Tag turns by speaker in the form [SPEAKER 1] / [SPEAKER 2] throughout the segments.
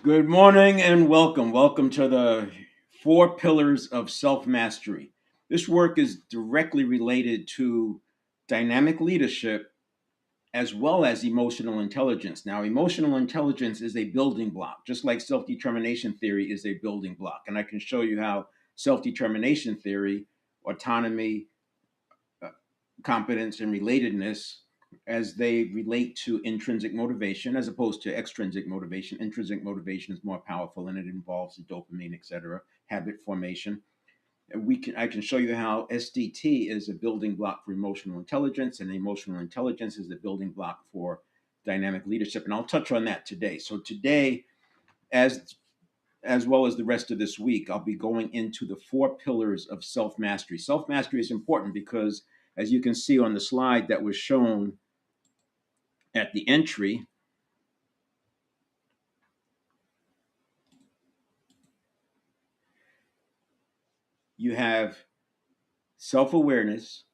[SPEAKER 1] Good morning and welcome. Welcome to the four pillars of self mastery. This work is directly related to dynamic leadership as well as emotional intelligence. Now, emotional intelligence is a building block, just like self determination theory is a building block. And I can show you how self determination theory, autonomy, uh, competence, and relatedness as they relate to intrinsic motivation as opposed to extrinsic motivation. Intrinsic motivation is more powerful and it involves the dopamine, etc., habit formation. And I can show you how SDT is a building block for emotional intelligence, and emotional intelligence is the building block for dynamic leadership. And I'll touch on that today. So today, as as well as the rest of this week, I'll be going into the four pillars of self mastery. Self mastery is important because, as you can see on the slide that was shown at the entry, you have self awareness,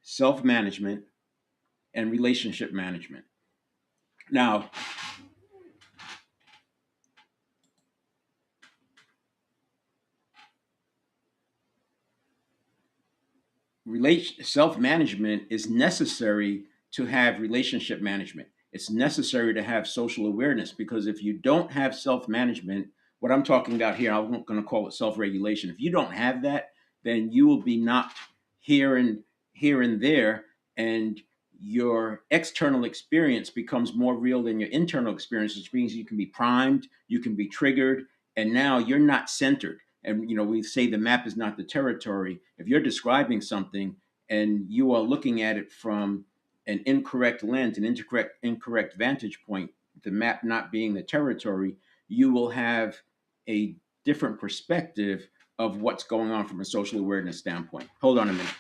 [SPEAKER 1] self management, and relationship management. Now, self management is necessary to have relationship management. It's necessary to have social awareness because if you don't have self management, what I'm talking about here, I'm going to call it self regulation. If you don't have that, then you will be knocked here and there, and your external experience becomes more real than your internal experience, which means you can be primed, you can be triggered, and now you're not centered. And we say the map is not the territory. If you're describing something and you are looking at it from an incorrect lens, an incorrect vantage point, the map not being the territory, you will have a different perspective of what's going on from a social awareness standpoint. Hold on a minute.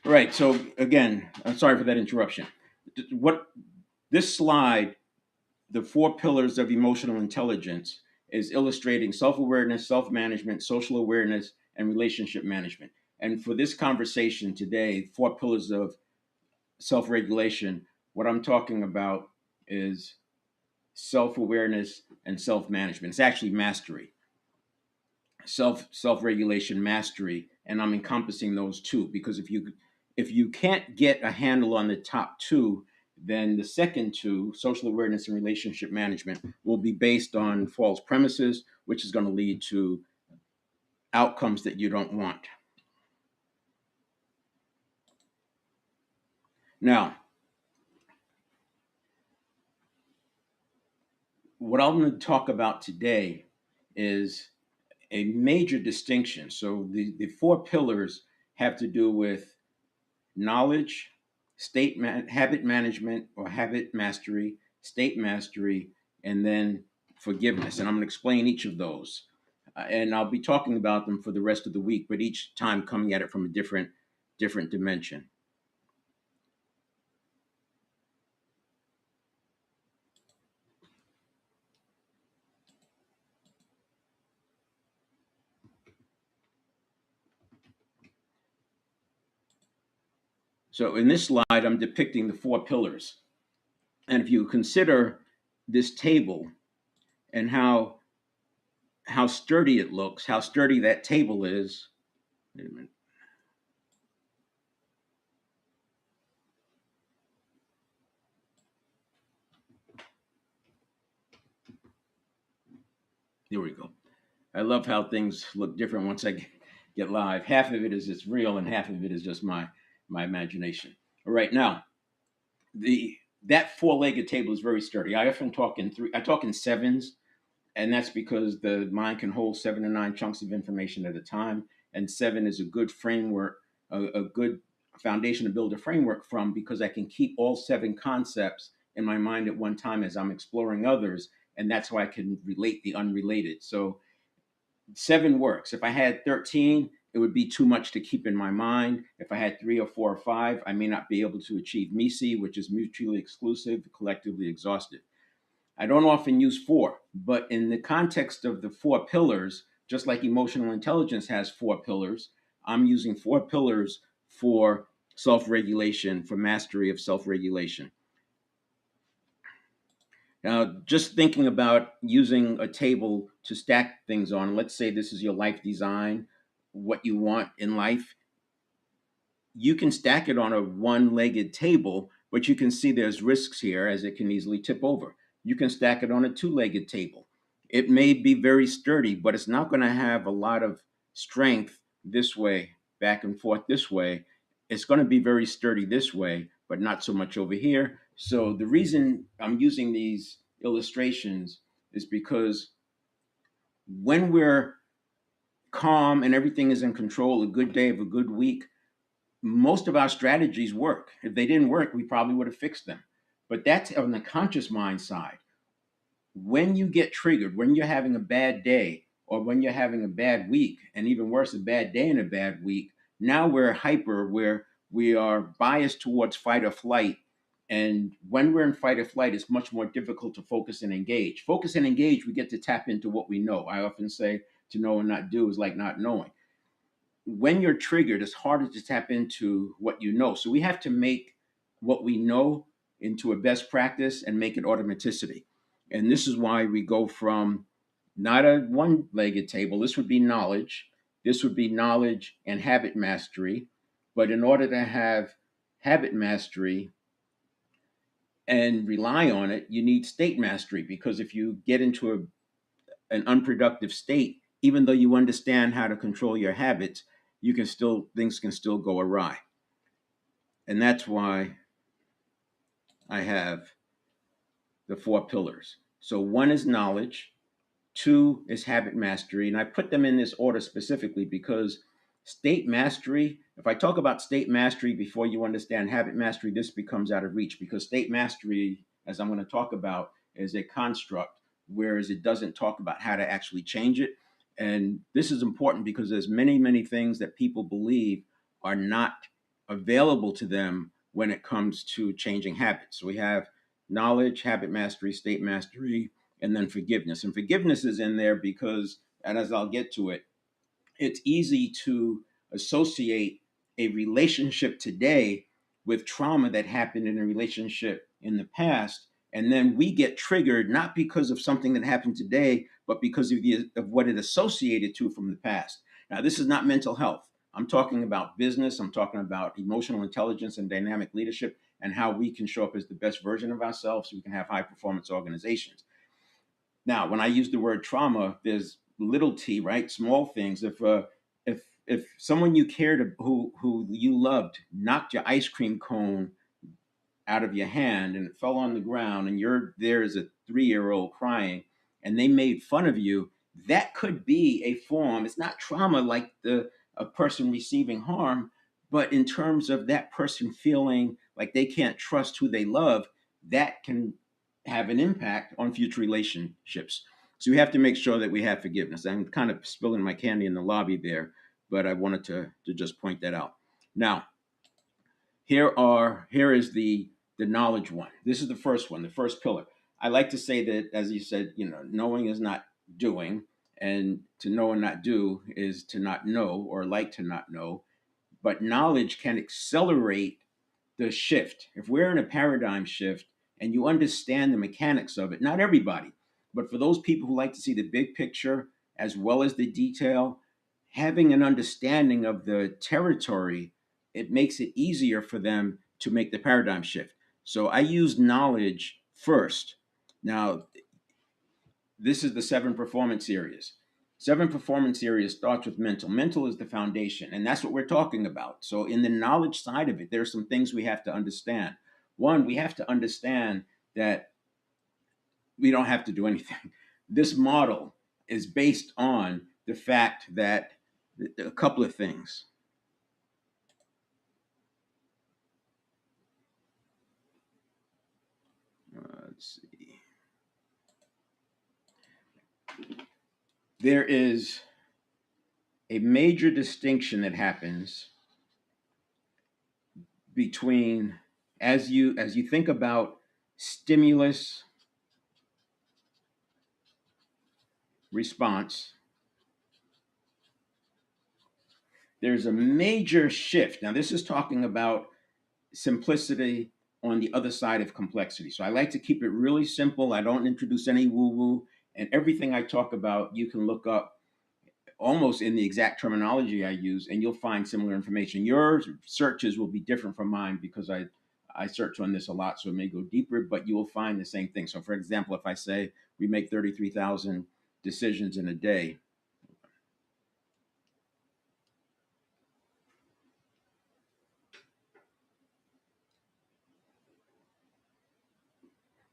[SPEAKER 1] All right. So again, I'm sorry for that interruption. What this slide, the four pillars of emotional intelligence, is illustrating self awareness, self management, social awareness, and relationship management. And for this conversation today, four pillars of self regulation, what I'm talking about is self awareness and self management. It's actually mastery, self regulation, mastery, and I'm encompassing those two because if you can't get a handle on the top two, then the second two, social awareness and relationship management, will be based on false premises, which is going to lead to outcomes that you don't want. Now, what I'm going to talk about today is a major distinction. So the four pillars have to do with knowledge, habit management or habit mastery, state mastery, and then forgiveness. And I'm going to explain each of those. And I'll be talking about them for the rest of the week, but each time coming at it from a different dimension. So in this slide, I'm depicting the four pillars. And if you consider this table and how sturdy it looks, how sturdy that table is. Wait a minute. Here we go. I love how things look different once I get live. Half of it is it's real, and half of it is just my imagination. All right, now the that four-legged table is very sturdy. I often talk in three. I talk in sevens, and that's because the mind can hold 7 to 9 chunks of information at a time, and seven is a good framework, a good foundation to build a framework from because I can keep all seven concepts in my mind at one time as I'm exploring others, and that's why I can relate the unrelated. So 7 works. If I had 13, it would be too much to keep in my mind. If I had 3 or 4 or 5, I may not be able to achieve MISI, which is mutually exclusive, collectively exhaustive. I don't often use 4, but in the context of the 4 pillars, just like emotional intelligence has 4 pillars, I'm using 4 pillars for self regulation, for mastery of self regulation. Now, just thinking about using a table to stack things on, let's say this is your life design, what you want in life, you can stack it on a one-legged table, but you can see there's risks here as it can easily tip over. You can stack it on a two-legged table. It may be very sturdy, but it's not going to have a lot of strength this way, back and forth this way. It's going to be very sturdy this way, but not so much over here. So the reason I'm using these illustrations is because when we're calm and everything is in control, a good day of a good week, most of our strategies work. If they didn't work, we probably would have fixed them. But that's on the conscious mind side. When you get triggered, when you're having a bad day, or when you're having a bad week, and even worse, a bad day and a bad week, now we're hyper, where we are biased towards fight or flight. And when we're in fight or flight, it's much more difficult to focus and engage. Focus and engage, we get to tap into what we know. I often say to know and not do is like not knowing. When you're triggered, it's harder to tap into what you know. So we have to make what we know into a best practice and make it automaticity. And this is why we go from not a one legged table. This would be knowledge. This would be knowledge and habit mastery. But in order to have habit mastery and rely on it, you need state mastery, because if you get into an unproductive state, even though you understand how to control your habits, you can still things can still go awry. And that's why I have the 4 pillars. So one is knowledge, 2 is habit mastery, and I put them in this order specifically because state mastery, if I talk about state mastery before you understand habit mastery, this becomes out of reach, because state mastery, as I'm going to talk about, is a construct, whereas it doesn't talk about how to actually change it. And this is important because there's many, many things that people believe are not available to them when it comes to changing habits. So we have knowledge, habit mastery, state mastery, and then forgiveness. And forgiveness is in there because, and as I'll get to it, it's easy to associate a relationship today with trauma that happened in a relationship in the past. And then we get triggered not because of something that happened today, but because of what it associated to from the past. Now, this is not mental health. I'm talking about business. I'm talking about emotional intelligence and dynamic leadership, and how we can show up as the best version of ourselves so we can have high performance organizations. Now, when I use the word trauma, there's little t, right? Small things. If someone you cared, who you loved, knocked your ice cream cone out of your hand and it fell on the ground, and you're there as a 3-year old crying, and they made fun of you, that could be a form. It's not trauma like the a person receiving harm, but in terms of that person feeling like they can't trust who they love, that can have an impact on future relationships. So we have to make sure that we have forgiveness. I'm kind of spilling my candy in the lobby there, but I wanted to just point that out. Now, here is the knowledge one. This is the first one, the first pillar. I like to say that, as you said, knowing is not doing, and to know and not do is to not know, or like to not know. But knowledge can accelerate the shift. If we're in a paradigm shift and you understand the mechanics of it, not everybody, but for those people who like to see the big picture as well as the detail, having an understanding of the territory, it makes it easier for them to make the paradigm shift. So I use knowledge first. Now, this is the 7 performance areas. 7 performance areas starts with mental. Mental is the foundation, and that's what we're talking about. So, in the knowledge side of it, there are some things we have to understand. One, we have to understand that we don't have to do anything. This model is based on the fact that a couple of things. Let's see. there is a major distinction that happens between, as you think about stimulus response, there's a major shift. Now this is talking about simplicity on the other side of complexity. So I like to keep it really simple. I don't introduce any woo woo, and everything I talk about you can look up almost in the exact terminology I use, and you'll find similar information. Your searches will be different from mine because I search on this a lot, so it may go deeper, but you will find the same thing. So, for example, if I say we make 33,000 decisions in a day,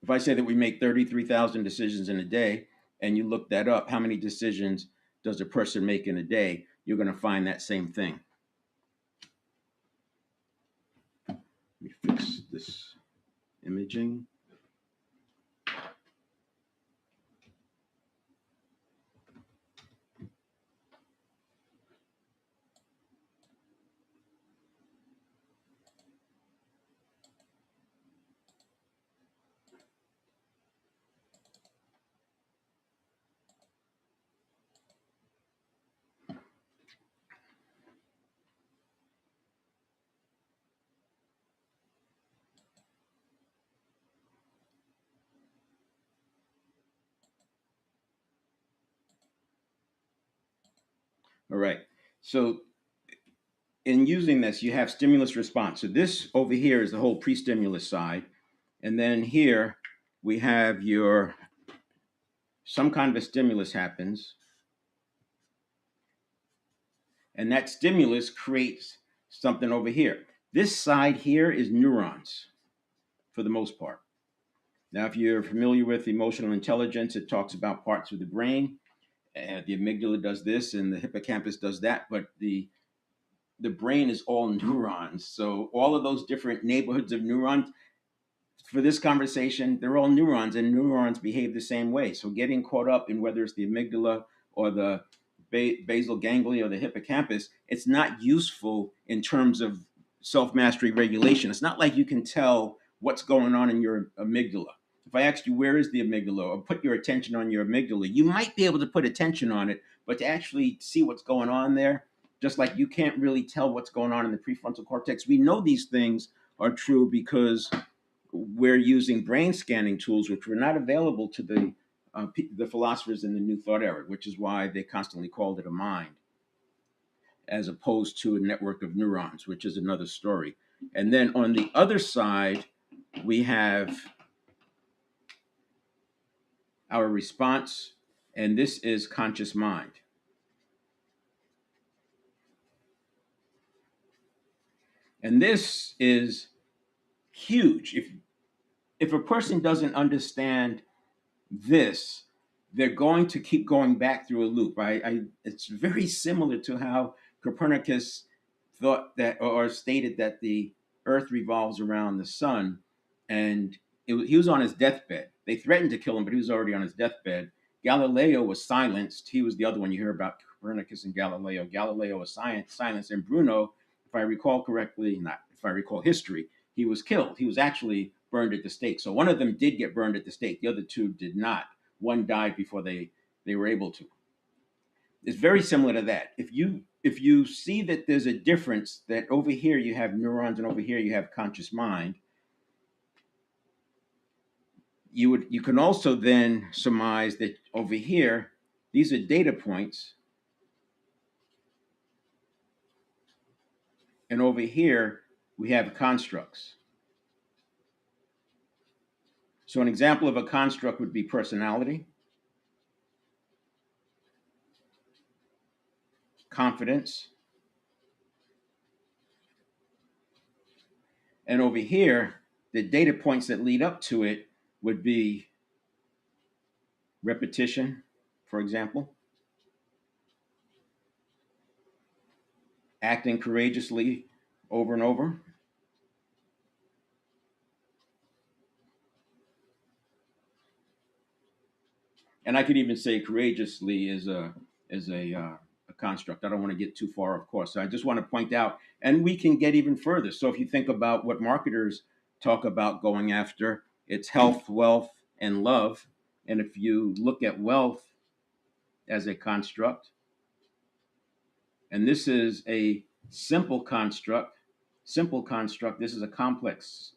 [SPEAKER 1] if I say that we make 33,000 decisions in a day, and you look that up, how many decisions does a person make in a day? You're going to find that same thing. Let me fix this imaging. All right. So in using this, you have stimulus response. So this over here is the whole pre-stimulus side. And then here we have your, some kind of a stimulus happens, and that stimulus creates something over here. This side here is neurons for the most part. Now, if you're familiar with emotional intelligence, it talks about parts of the brain. The amygdala does this and the hippocampus does that, but the brain is all neurons. So all of those different neighborhoods of neurons, for this conversation, they're all neurons, and neurons behave the same way. So getting caught up in whether it's the amygdala or the basal ganglia or the hippocampus, it's not useful in terms of self mastery regulation. It's not like you can tell what's going on in your amygdala. If I asked you where is the amygdala or put your attention on your amygdala, you might be able to put attention on it, but to actually see what's going on there, just like you can't really tell what's going on in the prefrontal cortex. We know these things are true because we're using brain scanning tools which were not available to the philosophers in the New Thought era, which is why they constantly called it a mind, as opposed to a network of neurons, which is another story. And then on the other side, we have our response, and this is conscious mind. And this is huge. If a person doesn't understand this, they're going to keep going back through a loop. It's very similar to how Copernicus thought that or stated that the Earth revolves around the sun, and he was on his deathbed. They threatened to kill him, but he was already on his deathbed. Galileo was silenced. He was the other one you hear about, Copernicus and Galileo. Galileo was silenced, and Bruno, if I recall correctly, not if I recall history, he was killed. He was actually burned at the stake. So one of them did get burned at the stake. The other two did not. One died before they were able to. It's very similar to that. If you see that there's a difference, that over here you have neurons and over here you have conscious mind, you can also then surmise that over here these are data points, and over here we have constructs. So an example of a construct would be personality, confidence, and over here the data points that lead up to it would be repetition, for example, acting courageously over and over, And I could even say courageously is a construct. I don't want to get too far, of course. So I just want to point out, and we can get even further. So if you think about what marketers talk about going after, it's health, wealth, and love. And if you look at wealth as a construct, and this is a simple construct, this is a complex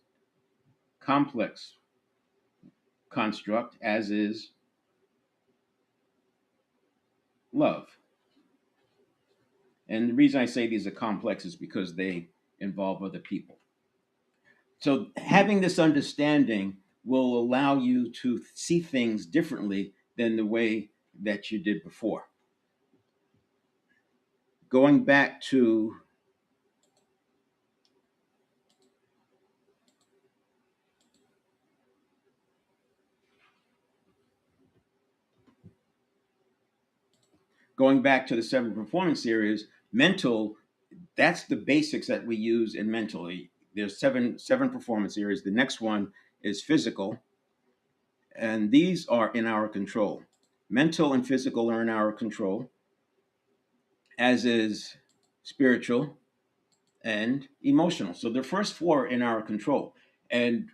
[SPEAKER 1] construct, as is love. And the reason I say these are complex is because they involve other people. So having this understanding will allow you to see things differently than the way that you did before. Going back to the seven performance areas, mental, that's the basics that we use in mental. There's seven performance areas. The next one is physical, and these are in our control. Mental and physical are in our control, as is spiritual and emotional. So the first four are in our control. And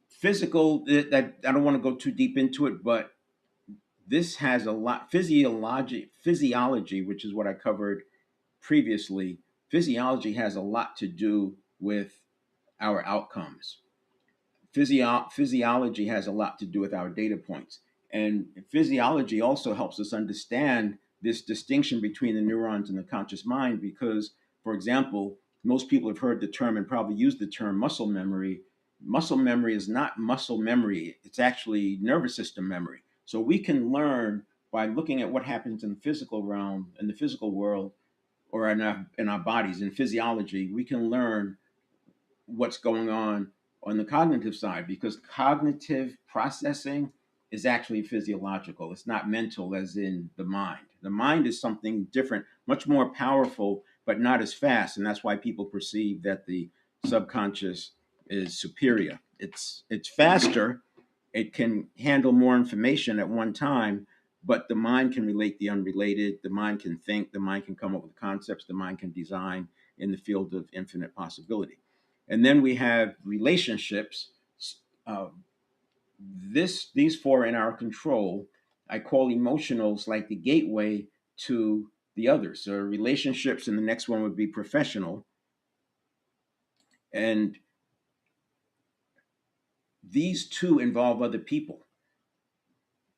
[SPEAKER 1] physical, that I don't want to go too deep into it, but this has a lot physiology, which is what I covered previously. Physiology has a lot to do with our outcomes. Physiology has a lot to do with our data points. And physiology also helps us understand this distinction between the neurons and the conscious mind because, for example, most people have heard the term and probably used the term muscle memory. Muscle memory is not muscle memory, it's actually nervous system memory. So we can learn by looking at what happens in the physical realm, in the physical world, or in our bodies, in physiology, we can learn what's going on the cognitive side because cognitive processing is actually physiological. It's not mental as in the mind. The mind is something different, much more powerful, but not as fast. And that's why people perceive that the subconscious is superior. It's faster. It can handle more information at one time, but the mind can relate the unrelated. The mind can think. The mind can come up with concepts. The mind can design in the field of infinite possibility. And then we have relationships. Uh, these four are in our control. I call emotionals like the gateway to the others. So relationships, and the next one would be professional. And these two involve other people.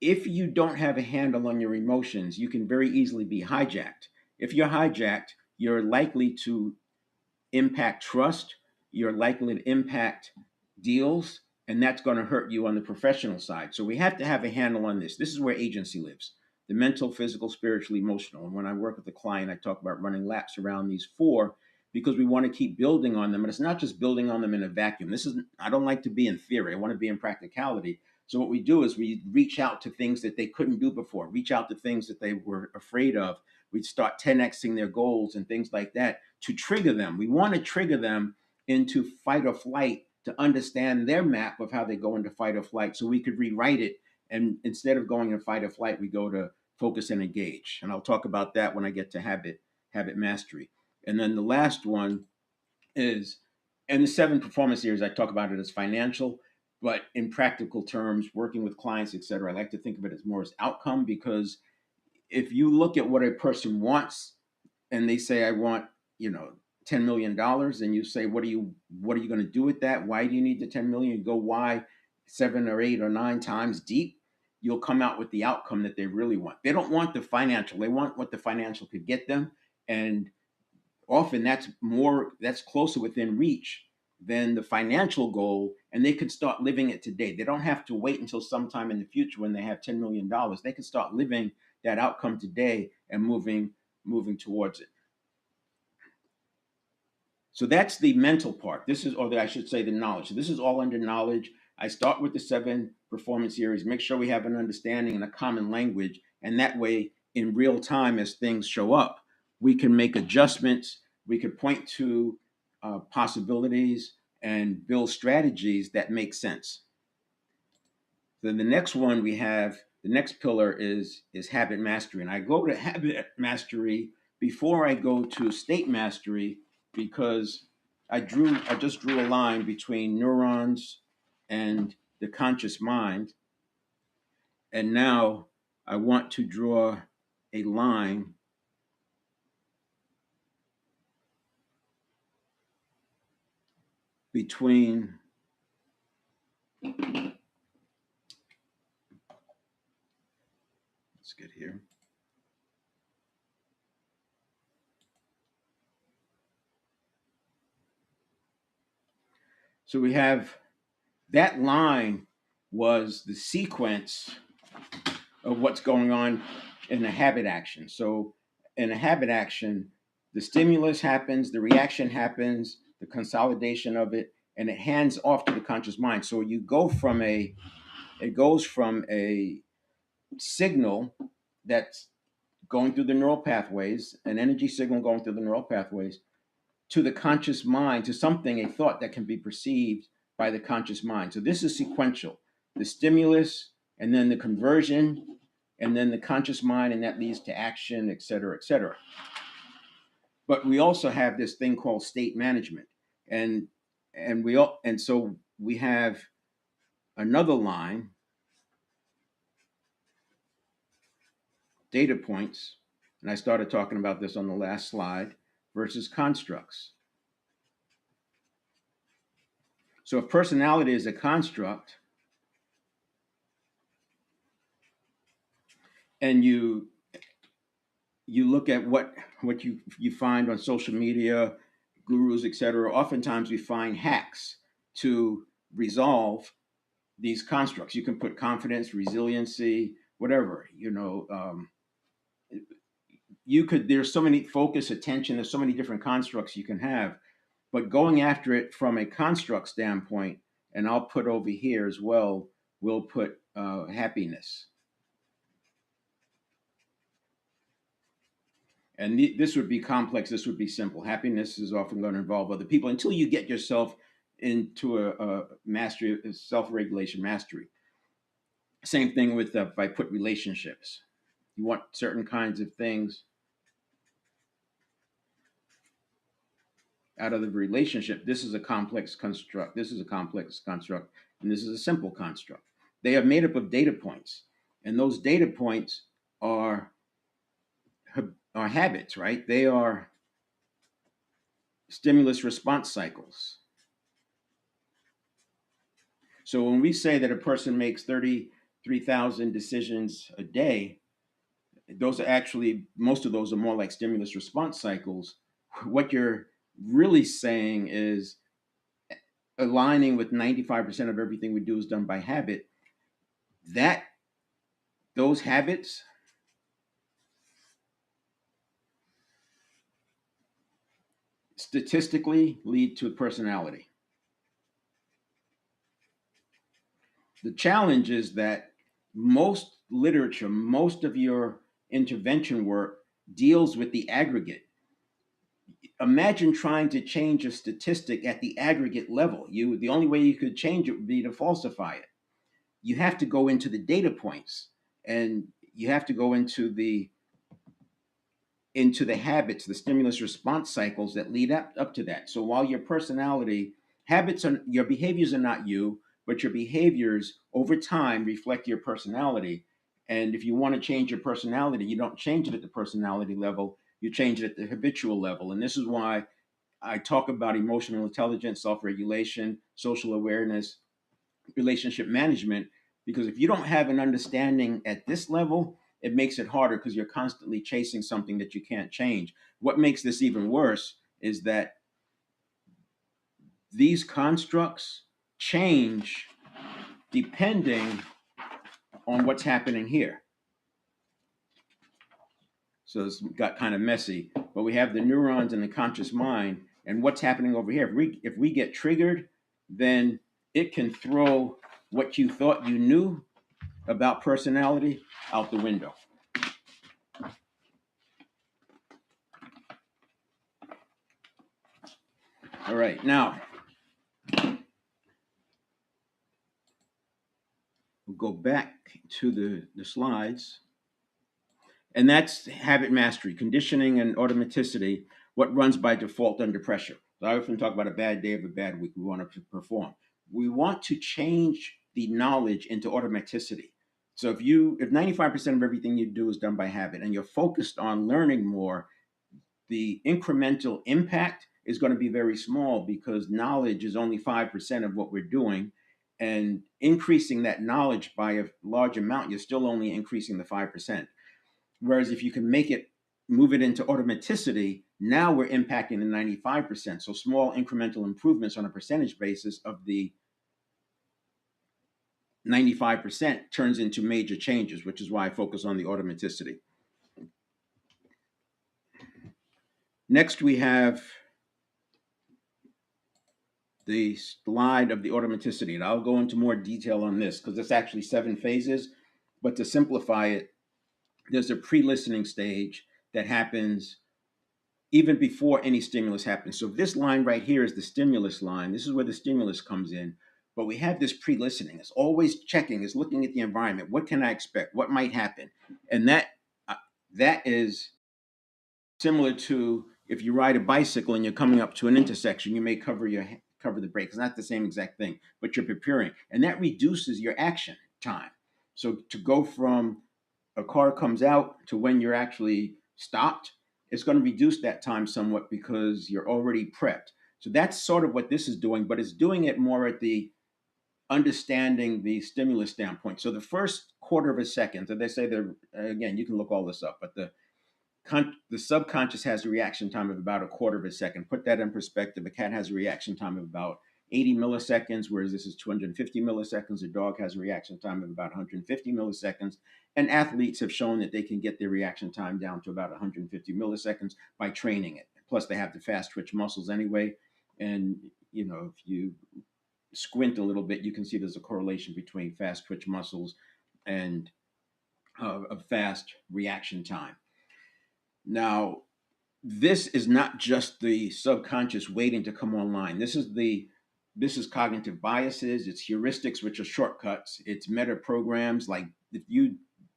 [SPEAKER 1] If you don't have a handle on your emotions, you can very easily be hijacked. If you're hijacked, you're likely to impact trust, you're likely to impact deals, and that's going to hurt you on the professional side. So we have to have a handle on this. This is where agency lives: the mental, physical, spiritual, emotional. And when I work with a client, I talk about running laps around these four because we want to keep building on them. And it's not just building on them in a vacuum. I don't like to be in theory, I want to be in practicality. So what we do is we reach out to things that they couldn't do before, reach out to things that they were afraid of. We start 10xing their goals and things like that to trigger them. We want to trigger them into fight or flight to understand their map of how they go into fight or flight so we could rewrite it. And instead of going to fight or flight, we go to focus and engage. And I'll talk about that when I get to habit mastery. And then the last one is, and the seven performance areas, I talk about it as financial, but in practical terms, working with clients, etc., I like to think of it as more as outcome because if you look at what a person wants and they say, I want, you know, $10 million, and you say, what are you going to do with that? Why do you need the 10 million? You go why 7 or 8 or 9 times deep, you'll come out with the outcome that they really want. They don't want the financial, they want what the financial could get them. And often that's closer within reach than the financial goal, and they could start living it today. They don't have to wait until sometime in the future when they have $10 million. They can start living that outcome today and moving towards it. So that's the mental part. I should say, the knowledge. So this is all under knowledge. I start with the seven performance areas, make sure we have an understanding and a common language. And that way, in real time, as things show up, we can make adjustments. We could point to possibilities and build strategies that make sense. Then the next one we have the next pillar is habit mastery. And I go to habit mastery before I go to state mastery because I just drew a line between neurons and the conscious mind. And now I want to draw a line between let's get here. So we have that line was the sequence of what's going on in a habit action. So in a habit action, the stimulus happens, the reaction happens, the consolidation of it, and it hands off to the conscious mind. So you go from it goes from a signal that's going through the neural pathways, an energy signal going through the neural pathways, to the conscious mind, to something, a thought that can be perceived by the conscious mind. So this is sequential. The stimulus, and then the conversion, and then the conscious mind, and that leads to action, et cetera, et cetera. But we also have this thing called state management. And so we have another line, data points, and I started talking about this on the last slide, versus constructs. So if personality is a construct, and you look at what you find on social media, gurus, etc. Oftentimes we find hacks to resolve these constructs. You can put confidence, resiliency, whatever. You could. There's so many focus, attention. There's so many different constructs you can have, but going after it from a construct standpoint, and I'll put over here as well. We'll put happiness. And this would be complex. This would be simple. Happiness is often going to involve other people until you get yourself into a mastery, a self-regulation mastery. Same thing with if I put relationships. You want certain kinds of things out of the relationship. This is a complex construct. This is a complex construct, and this is a simple construct. They are made up of data points, and those data points are are habits, right? They are stimulus response cycles. So when we say that a person makes 33,000 decisions a day, those are actually, most of those are more like stimulus response cycles. What you're really saying is aligning with 95% of everything we do is done by habit. That those habits statistically lead to personality. The challenge is that most literature, most of your intervention work deals with the aggregate. Imagine trying to change a statistic at the aggregate level. The only way you could change it would be to falsify it. You have to go into the data points, and you have to go into the habits, the stimulus response cycles that lead up to that. So while your personality, habits are your behaviors are not you, but your behaviors over time reflect your personality. And if you want to change your personality, you don't change it at the personality level, you change it at the habitual level. And this is why I talk about emotional intelligence, self-regulation, social awareness, relationship management, because if you don't have an understanding at this level, it makes it harder because you're constantly chasing something that you can't change. What makes this even worse is that these constructs change depending on what's happening here. So it's got kind of messy, but we have the neurons in the conscious mind, and what's happening over here. If we get triggered, then it can throw what you thought you knew about personality out the window. All right, now go back to the slides. And that's habit mastery, conditioning and automaticity, what runs by default under pressure. So I often talk about a bad day of a bad week. We want to perform. We want to change the knowledge into automaticity. So if 95% of everything you do is done by habit and you're focused on learning more, the incremental impact is going to be very small because knowledge is only 5% of what we're doing. And increasing that knowledge by a large amount, you're still only increasing the 5%. Whereas if you can move it into automaticity, now we're impacting the 95%. So small incremental improvements on a percentage basis of the 95% turns into major changes, which is why I focus on the automaticity. Next, we have the slide of the automaticity. And I'll go into more detail on this because it's actually 7 phases. But to simplify it, there's a pre-listening stage that happens even before any stimulus happens. So this line right here is the stimulus line. This is where the stimulus comes in. But we have this pre-listening. It's always checking. It's looking at the environment. What can I expect? What might happen? And that is similar to if you ride a bicycle and you're coming up to an intersection, you may cover the brake. It's not the same exact thing, but you're preparing, and that reduces your action time. So to go from a car comes out to when you're actually stopped, it's going to reduce that time somewhat because you're already prepped. So that's sort of what this is doing, but it's doing it more at the understanding the stimulus standpoint. So the first quarter of a second, so they say that again, you can look all this up, but the subconscious has a reaction time of about a quarter of a second. Put that in perspective. A cat has a reaction time of about 80 milliseconds, whereas this is 250 milliseconds. A dog has a reaction time of about 150 milliseconds. And athletes have shown that they can get their reaction time down to about 150 milliseconds by training it. Plus, they have the fast twitch muscles anyway. And, if you squint a little bit, you can see there's a correlation between fast twitch muscles and a fast reaction time. Now, this is not just the subconscious waiting to come online. This is cognitive biases, it's heuristics, which are shortcuts, it's meta programs. Like if you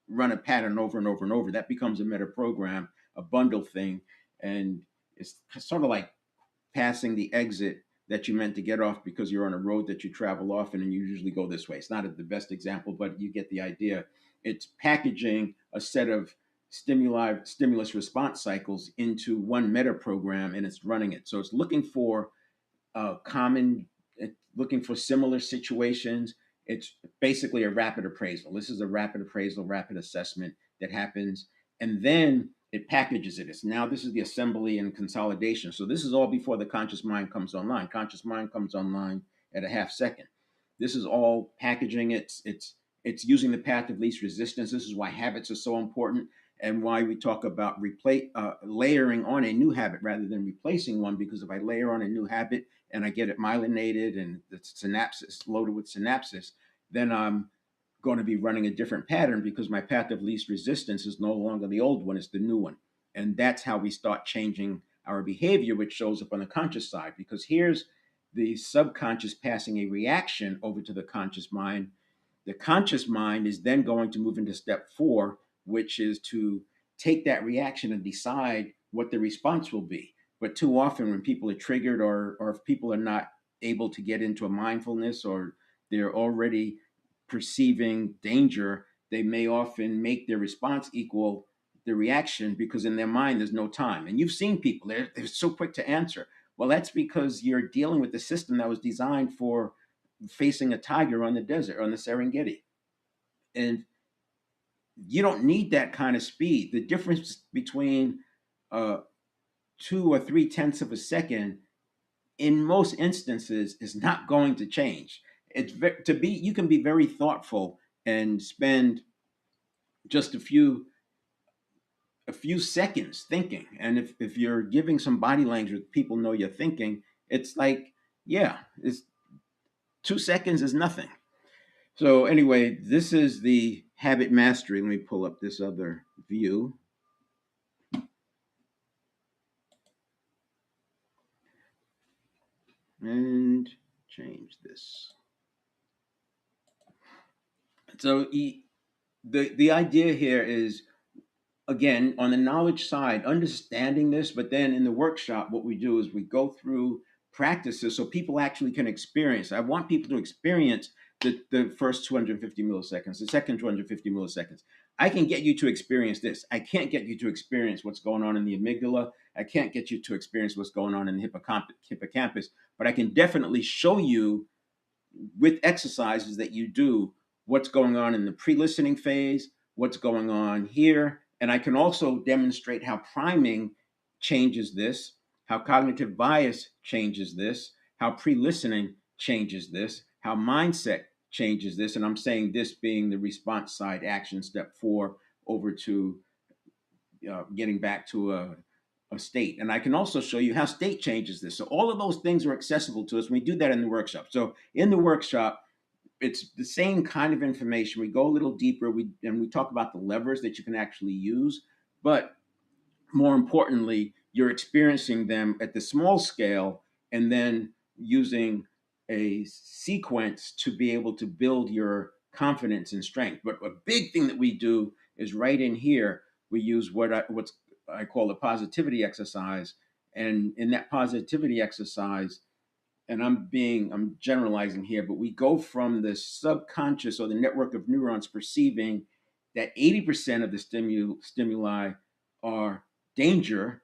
[SPEAKER 1] run a pattern over and over and over, that becomes a meta program, a bundle thing, and it's sort of like passing the exit that you meant to get off because you're on a road that you travel often and you usually go this way. It's not the best example, but you get the idea. It's packaging a set of stimulus response cycles into one meta program and it's running it. So it's looking for common, looking for similar situations. It's basically a rapid appraisal. This is a rapid appraisal, rapid assessment that happens. And then it packages it. This is the assembly and consolidation. So this is all before the conscious mind comes online. Conscious mind comes online at a half second. This is all packaging. It's using the path of least resistance. This is why habits are so important and why we talk about layering on a new habit rather than replacing one. Because if I layer on a new habit and I get it myelinated and the synapses loaded with synapses, then I'm going to be running a different pattern because my path of least resistance is no longer the old one, it's the new one. And that's how we start changing our behavior, which shows up on the conscious side. Because here's the subconscious passing a reaction over to the conscious mind. The conscious mind is then going to move into step 4, which is to take that reaction and decide what the response will be. But too often, when people are triggered or if people are not able to get into a mindfulness or they're already perceiving danger, they may often make their response equal the reaction because in their mind there's no time. And you've seen people, they're so quick to answer. Well, that's because you're dealing with the system that was designed for facing a tiger on the desert, on the Serengeti. And you don't need that kind of speed. The difference between 2 or 3 tenths of a second in most instances is not going to change. You can be very thoughtful and spend just a few seconds thinking. And if you're giving some body language, people know you're thinking, it's like, yeah, it's 2 seconds is nothing. So anyway, this is the habit mastery. Let me pull up this other view. And change this. So the idea here is, again, on the knowledge side, understanding this, but then in the workshop, what we do is we go through practices so people actually can experience. I want people to experience the first 250 milliseconds, the second 250 milliseconds. I can get you to experience this. I can't get you to experience what's going on in the amygdala. I can't get you to experience what's going on in the hippocampus, but I can definitely show you with exercises that you do what's going on in the pre-listening phase, what's going on here, and I can also demonstrate how priming changes this, how cognitive bias changes this, how pre-listening changes this, how mindset changes this, and I'm saying this being the response side action step 4 over to getting back to a state. And I can also show you how state changes this. So all of those things are accessible to us. We do that in the workshop. So in the workshop, it's the same kind of information. We go a little deeper. We talk about the levers that you can actually use, but more importantly, you're experiencing them at the small scale and then using a sequence to be able to build your confidence and strength. But a big thing that we do is right in here, we use what I call a positivity exercise. And in that positivity exercise, and I'm generalizing here, but we go from the subconscious or the network of neurons perceiving that 80% of the stimuli are danger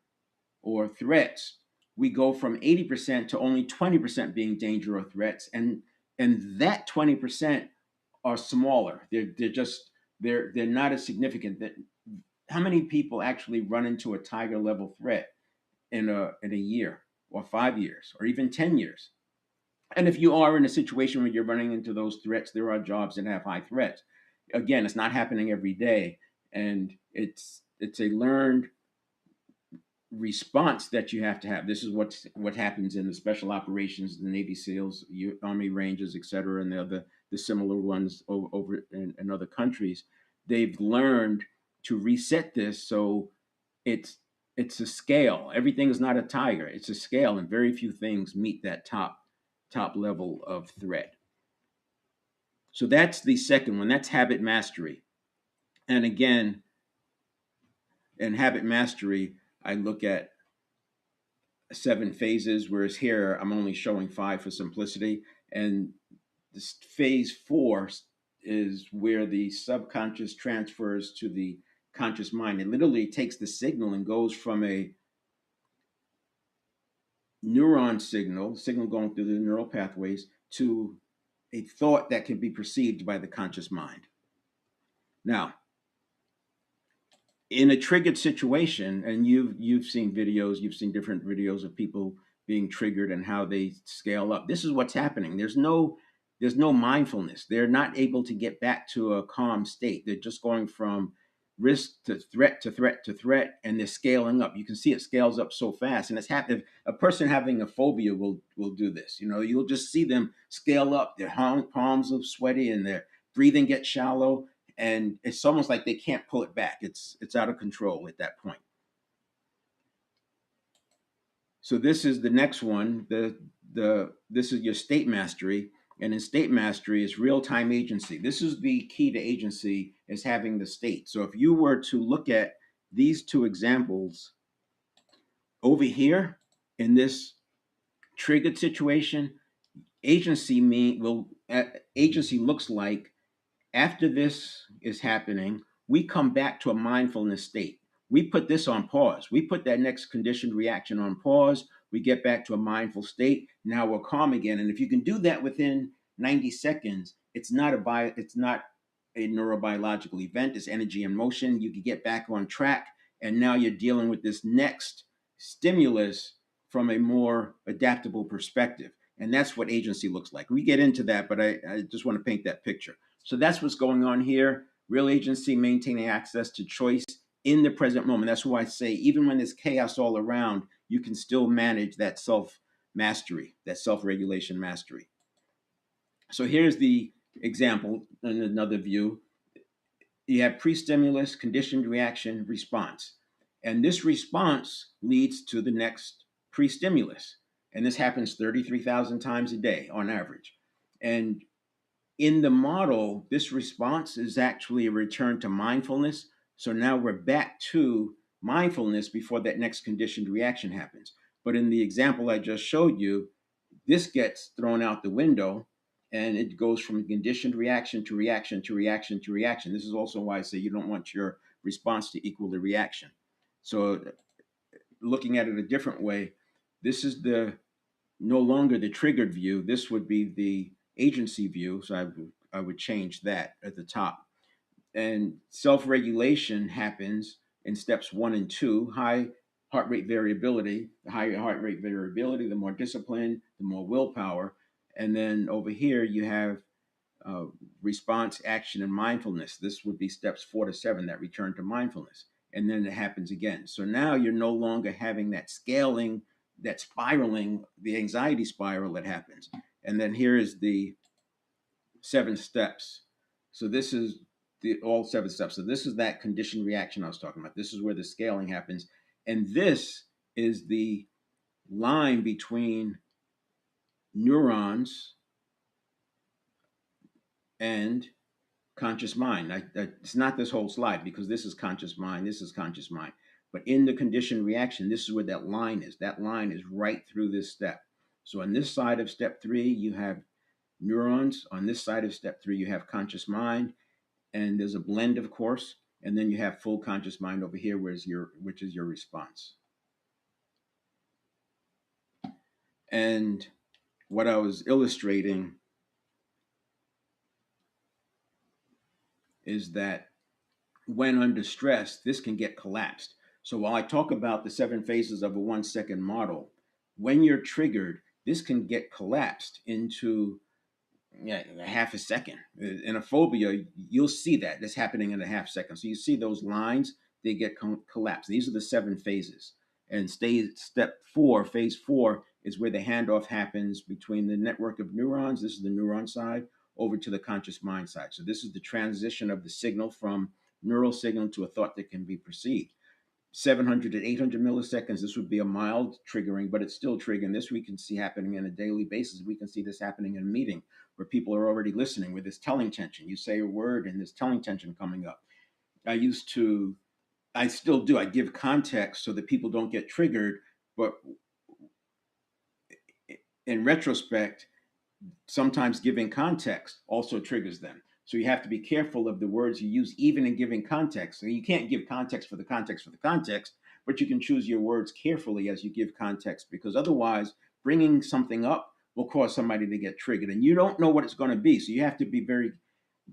[SPEAKER 1] or threats. We go from 80% to only 20% being danger or threats, and that 20% are smaller. They're not as significant. That how many people actually run into a tiger level threat in a year or 5 years or even 10 years? And if you are in a situation where you're running into those threats, there are jobs that have high threats. Again, it's not happening every day, and it's a learned response that you have to have. This is what happens in the special operations, the Navy SEALs, Army Rangers, etc., and the similar ones over in other countries. They've learned to reset this, so it's it's a scale. Everything is not a tiger. It's a scale, and very few things meet that top level of threat. So that's the second one. That's habit mastery. And again, in habit mastery, I look at 7 phases, whereas here I'm only showing 5 for simplicity. And this phase 4 is where the subconscious transfers to the conscious mind. It literally takes the signal and goes from a neuron signal going through the neural pathways, to a thought that can be perceived by the conscious mind. Now, in a triggered situation, and you've seen videos, you've seen different videos of people being triggered and how they scale up. This is what's happening. There's no mindfulness. They're not able to get back to a calm state. They're just going from risk to threat to threat to threat, and they're scaling up. You can see it scales up so fast, and it's happening. A person having a phobia will do this. You'll just see them scale up. Their palms are sweaty, and their breathing gets shallow, and it's almost like they can't pull it back. It's out of control at that point. So this is the next one. This is your state mastery, and in state mastery is real time agency. This is the key to agency, is having the state. So if you were to look at these two examples over here in this triggered situation, agency looks like, after this is happening, we come back to a mindfulness state. We put this on pause. We put that next conditioned reaction on pause. We get back to a mindful state. Now we're calm again. And if you can do that within 90 seconds, it's not a neurobiological event. It's energy in motion. You can get back on track. And now you're dealing with this next stimulus from a more adaptable perspective. And that's what agency looks like. We get into that, but I just want to paint that picture. So that's what's going on here. Real agency, maintaining access to choice in the present moment. That's why I say, even when there's chaos all around, you can still manage that self mastery, that self regulation mastery. So here's the example in another view. You have pre stimulus, conditioned reaction, response. And this response leads to the next pre stimulus. And this happens 33,000 times a day on average. And In the model, this response is actually a return to mindfulness. So now we're back to mindfulness before that next conditioned reaction happens. But in the example I just showed you, this gets thrown out the window and it goes from conditioned reaction to reaction to reaction to reaction. This is also why I say you don't want your response to equal the reaction. So, looking at it a different way, this is the no longer the triggered view. This would be the agency view. So I would change that at the top. And self regulation happens in steps 1 and 2. High heart rate variability. The higher heart rate variability, the more discipline, the more willpower. And then over here, you have uh, response, action, and mindfulness. This would be steps 4 to 7 that return to mindfulness. And then it happens again. So now you're no longer having that scaling, that spiraling, the anxiety spiral that happens. And then here is the 7 steps. So this is the all 7 steps. So this is that conditioned reaction I was talking about. This is where the scaling happens. And this is the line between neurons and conscious mind. It's not this whole slide because this is conscious mind, this is conscious mind. But in the conditioned reaction, this is where that line is. That line is right through this step. So on this side of step 3, you have neurons. On this side of step 3, you have conscious mind. And there's a blend, of course. And then you have full conscious mind over here, which is your response. And what I was illustrating is that when under stress, this can get collapsed. So while I talk about the 7 phases of a 1 second model, when you're triggered, this can get collapsed into, yeah, a half a second. In a phobia, you'll see that that's happening in a half second. So you see those lines, they get collapsed. These are the 7 phases. And step 4, phase 4, is where the handoff happens between the network of neurons. This is the neuron side over to the conscious mind side. So this is the transition of the signal from neural signal to a thought that can be perceived. 700 to 800 milliseconds, this would be a mild triggering, but it's still triggering. This we can see happening on a daily basis. We can see this happening in a meeting where people are already listening with this telling tension. You say a word and there's telling tension coming up. I still do. I give context so that people don't get triggered, but in retrospect, sometimes giving context also triggers them. So you have to be careful of the words you use, even in giving context. So you can't give context for the context for the context, but you can choose your words carefully as you give context, because otherwise, bringing something up will cause somebody to get triggered, and you don't know what it's going to be. So you have to be very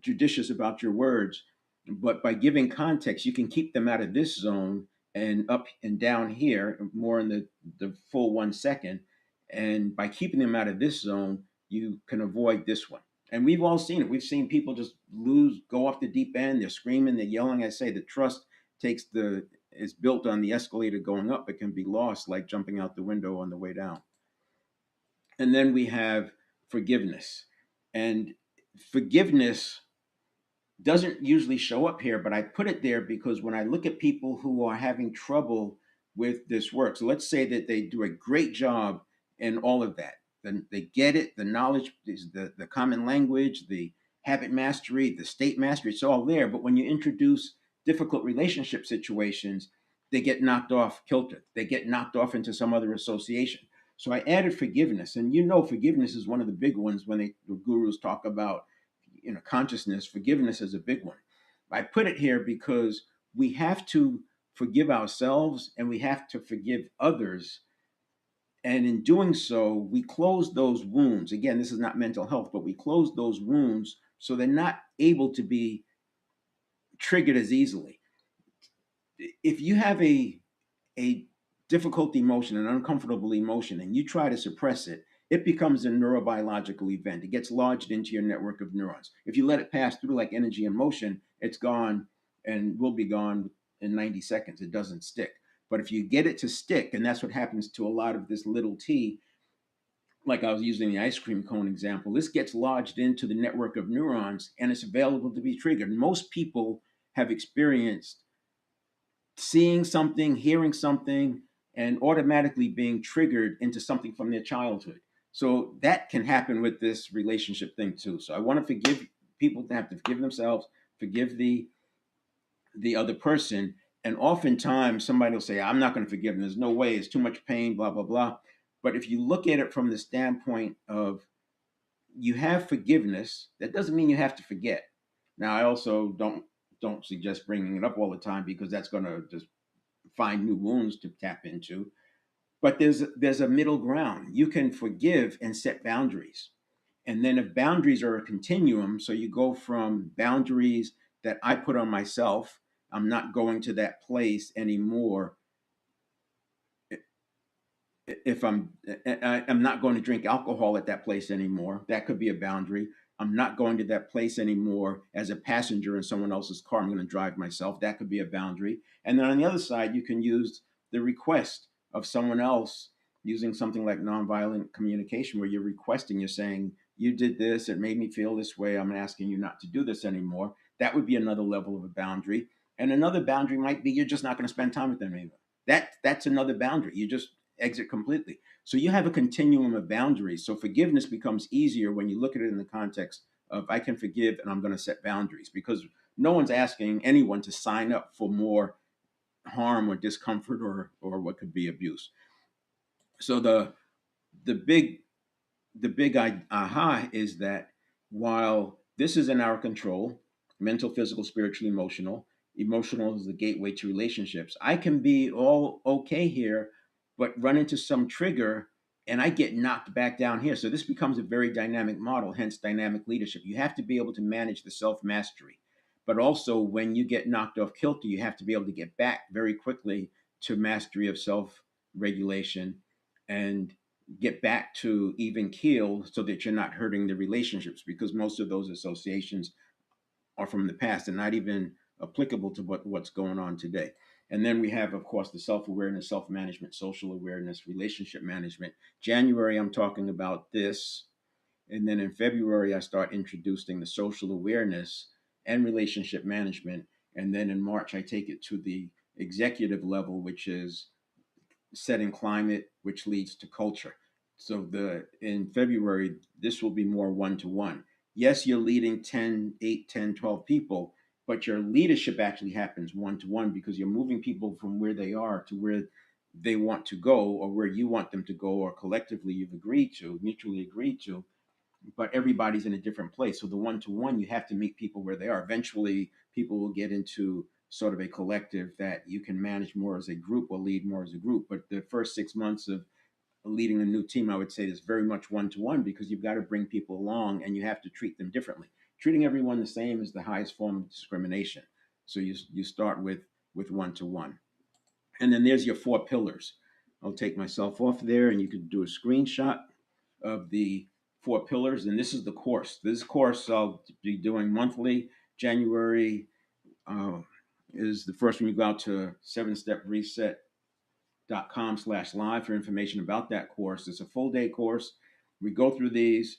[SPEAKER 1] judicious about your words. But by giving context, you can keep them out of this zone and up and down here, more in the full 1 second. And by keeping them out of this zone, you can avoid this one. And we've all seen it. We've seen people just go off the deep end. They're screaming, they're yelling. I say the trust is built on the escalator going up. It can be lost like jumping out the window on the way down. And then we have forgiveness. And forgiveness doesn't usually show up here, but I put it there because when I look at people who are having trouble with this work, so let's say that they do a great job in all of that, then they get it, the knowledge is the common language, the habit mastery, the state mastery, it's all there. But when you introduce difficult relationship situations, they get knocked off kilter. They get knocked off into some other association. So I added forgiveness, and forgiveness is one of the big ones when the gurus talk about consciousness. Forgiveness is a big one. I put it here because we have to forgive ourselves and we have to forgive others, and in doing so we close those wounds. Again, this is not mental health, but we close those wounds so they're not able to be triggered as easily. If you have a difficult emotion, an uncomfortable emotion, and you try to suppress it, it becomes a neurobiological event. It gets lodged into your network of neurons. If you let it pass through like energy and motion, it's gone and will be gone in 90 seconds. It doesn't stick. But if you get it to stick, and that's what happens to a lot of this little t, like I was using the ice cream cone example, this gets lodged into the network of neurons and it's available to be triggered. Most people have experienced seeing something, hearing something, and automatically being triggered into something from their childhood. So that can happen with this relationship thing too. So I want to forgive people to have to forgive themselves, forgive the other person. And oftentimes somebody will say, I'm not going to forgive them. There's no way. It's too much pain, blah, blah, blah. But if you look at it from the standpoint of you have forgiveness, that doesn't mean you have to forget. Now, I also don't suggest bringing it up all the time because that's going to just find new wounds to tap into. But there's a middle ground. You can forgive and set boundaries. And then if boundaries are a continuum, so you go from boundaries that I put on myself, I'm not going to that place anymore. If I'm not going to drink alcohol at that place anymore, that could be a boundary. I'm not going to that place anymore as a passenger in someone else's car. I'm going to drive myself. That could be a boundary. And then on the other side, you can use the request of someone else using something like nonviolent communication, where you're requesting, you're saying, you did this, it made me feel this way, I'm asking you not to do this anymore. That would be another level of a boundary. And another boundary might be you're just not going to spend time with them anymore. That's another boundary. You just exit completely. So you have a continuum of boundaries. So forgiveness becomes easier when you look at it in the context of I can forgive and I'm going to set boundaries, because no one's asking anyone to sign up for more harm or discomfort or what could be abuse. So the big aha is that while this is in our control, mental, physical, spiritual, emotional is the gateway to relationships. I can be all okay here, but run into some trigger and I get knocked back down here. So this becomes a very dynamic model, hence dynamic leadership. You have to be able to manage the self mastery. But also, when you get knocked off kilter, you have to be able to get back very quickly to mastery of self regulation and get back to even keel so that you're not hurting the relationships, because most of those associations are from the past and not even applicable to what's going on today. And then we have, of course, the self-awareness, self-management, social awareness, relationship management. January, I'm talking about this. And then in February, I start introducing the social awareness and relationship management. And then in March, I take it to the executive level, which is setting climate, which leads to culture. So the in February, this will be more one-to-one. Yes, you're leading 10, 8, 10, 12 people, but your leadership actually happens one-to-one because you're moving people from where they are to where they want to go, or where you want them to go, or collectively you've agreed to, mutually agreed to, but everybody's in a different place. So the one-to-one, you have to meet people where they are. Eventually, people will get into sort of a collective that you can manage more as a group or lead more as a group. But the first 6 months of leading a new team, I would say, is very much one-to-one, because you've got to bring people along and you have to treat them differently. Treating everyone the same is the highest form of discrimination. So you start with one-to-one. And then there's your 4 pillars. I'll take myself off there and you could do a screenshot of the 4 pillars. And this is the course. This course I'll be doing monthly. January uh, is the first one. You go out to 7stepreset.com/live for information about that course. It's a full day course. We go through these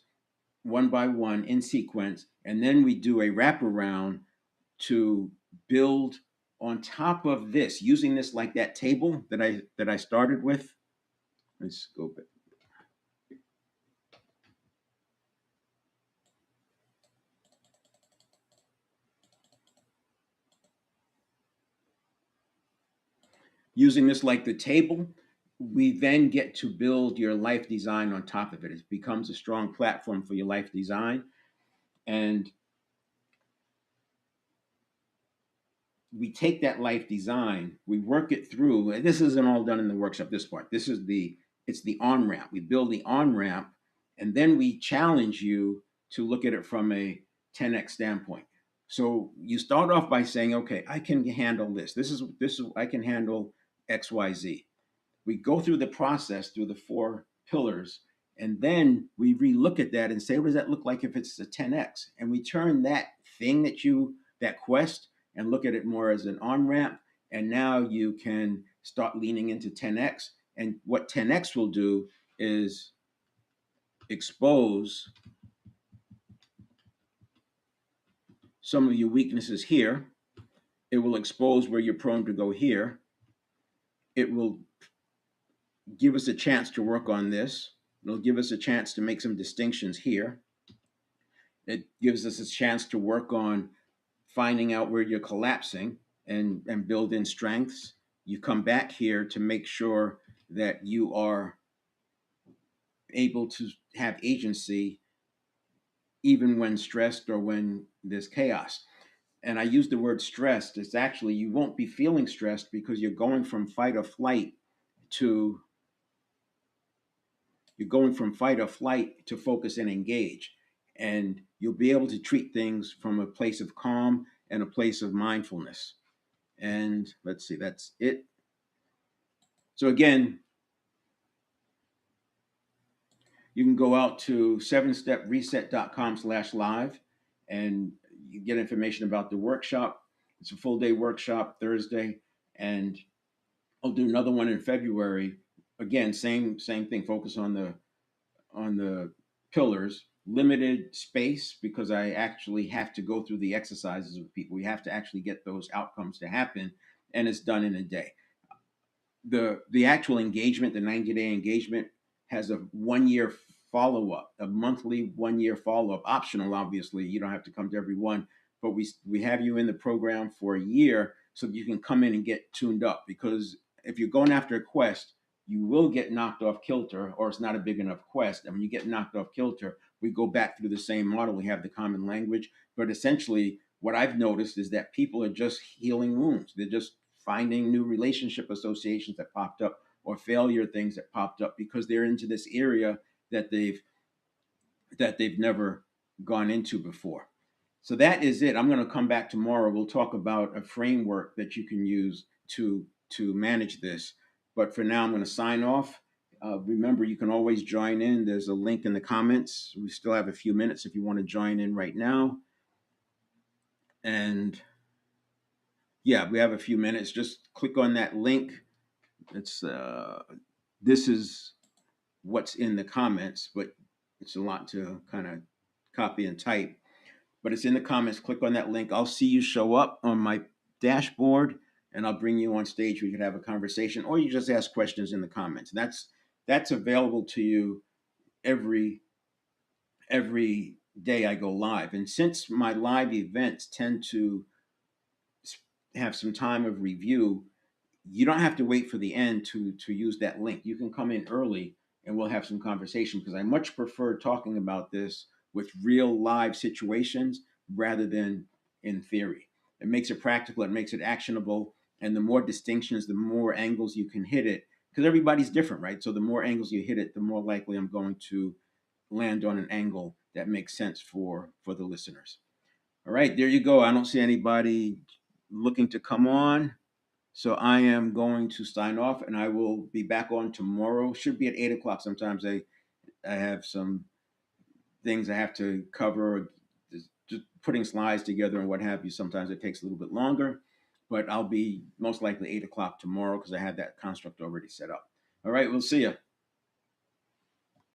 [SPEAKER 1] one by one in sequence, and then we do a wraparound to build on top of this, using this like that table that I started with. Let's go back. Using this like the table, we then get to build your life design on top of it. It becomes a strong platform for your life design. And we take that life design, we work it through. And this isn't all done in the workshop, this part. It's the on ramp. We build the on ramp, and then we challenge you to look at it from a 10x standpoint. So you start off by saying, okay, I can handle this. This is I can handle XYZ. We go through the process through the 4 pillars, and then we relook at that and say, what does that look like if it's a 10x? And we turn that thing that quest, and look at it more as an on ramp. And now you can start leaning into 10x. And what 10x will do is expose some of your weaknesses here. It will expose where you're prone to go here. It will give us a chance to work on this. It'll give us a chance to make some distinctions here. It gives us a chance to work on finding out where you're collapsing and build in strengths. You come back here to make sure that you are able to have agency even when stressed or when there's chaos. And I use the word stressed. It's actually, you won't be feeling stressed because you're going from fight or flight to focus and engage. And you'll be able to treat things from a place of calm and a place of mindfulness. And let's see, that's it. So again, you can go out to 7stepreset.com/live and you get information about the workshop. It's a full day workshop Thursday, and I'll do another one in February. Again, same thing. Focus on the pillars. Limited space because I actually have to go through the exercises with people. We have to actually get those outcomes to happen, and it's done in a day. The actual engagement, the 90-day engagement, has a 1 year follow up, a monthly 1 year follow up, optional. Obviously, you don't have to come to every one, but we have you in the program for a year so that you can come in and get tuned up. Because if you're going after a quest, you will get knocked off kilter, or it's not a big enough quest. And when you get knocked off kilter, we go back through the same model. We have the common language, but essentially, what I've noticed is that people are just healing wounds. They're just finding new relationship associations that popped up or failure things that popped up because they're into this area that they've never gone into before. So that is it. I'm going to come back tomorrow. We'll talk about a framework that you can use to manage this. But for now, I'm going to sign off. Remember, you can always join in. There's a link in the comments. We still have a few minutes if you want to join in right now. And yeah, we have a few minutes. Just click on that link. It's this is what's in the comments, but it's a lot to kind of copy and type. But it's in the comments. Click on that link. I'll see you show up on my dashboard, and I'll bring you on stage. We can have a conversation, or you just ask questions in the comments. That's available to you every day I go live. And since my live events tend to have some time of review, you don't have to wait for the end to use that link. You can come in early and we'll have some conversation because I much prefer talking about this with real live situations rather than in theory. It makes it practical, it makes it actionable, and the more distinctions, the more angles you can hit it because everybody's different, right? So the more angles you hit it, the more likely I'm going to land on an angle that makes sense for the listeners. All right, there you go. I don't see anybody looking to come on. So I am going to sign off and I will be back on tomorrow. Should be at 8 o'clock. Sometimes I have some things I have to cover, just putting slides together and what have you. Sometimes it takes a little bit longer, but I'll be most likely 8 o'clock tomorrow because I have that construct already set up. All right, we'll see you.